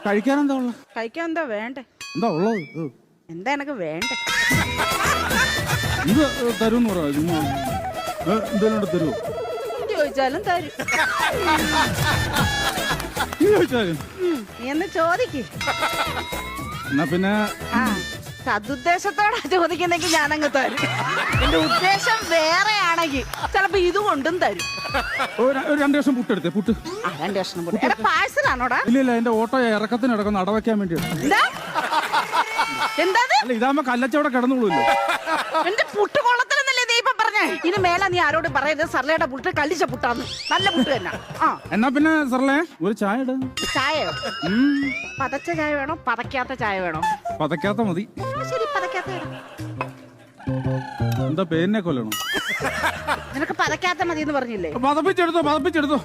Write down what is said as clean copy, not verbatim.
കഴിക്കാൻ എന്താ ഉള്ളത്? കഴിക്കാൻ എന്താ വേണ്ടേ? എന്താ ഉള്ളത്? എന്താ എനക്ക് വേണ്ടേ? ഇത് തരുമെന്ന് പറയാ. എന്തെങ്കിലും തരുമോ? ചോദിച്ചാലും തരും. ചോദിച്ചാലും നീ എന്ന് ചോദിക്ക്. എന്നാ പിന്നെ സതുദ്ദേശത്തോടെ ചോദിക്കുന്നെങ്കിൽ ഞാനങ്ങ് തരും. എന്റെ ഉദ്ദേശം വേറെ ആണെങ്കിൽ ചിലപ്പോ ഇത് കൊണ്ടും തരും. ഒരു 2 കഷ്ണം പുട്ടെടുത്തേ. പുട്ട് 2 കഷ്ണം പുട്ട്. എടാ പാഴ്സലാണോടാ? ഇല്ല എന്റെ ഓട്ടോ ഇറക്കത്തിന് ഇടക്കൊന്ന് അടവയ്ക്കാൻ വേണ്ടിയാണ്. എന്താ അല്ല ഇതാകുമ്പോ കല്ലച്ചവിടെ കിടന്നുള്ളൂല്ലോ. എന്റെ പുട്ട് കൊള്ളത്തിലെന്നല്ലേ നീ ഇപ്പൊ പറഞ്ഞേ? ഇനി മേലെ നീ ആരോട് പറയരുത് സർലയുടെ പുട്ട് കല്ലിച്ച പുട്ടാന്ന്. നല്ല പുട്ട് തന്നെ. എന്നാ പിന്നെ സർലേ ഒരു ചായ ഇട. ചായയോ? പതച്ച ചായ വേണോ പതക്കാത്ത ചായ വേണോ? പതക്കാത്ത മതി. ശരി പതക്കാത്ത. എന്താ പേരിനെ കൊല്ലണോ? നിനക്ക് പതക്കാത്ത മതി എന്ന് പറഞ്ഞില്ലേ? പതപ്പിച്ചെടുത്തോ.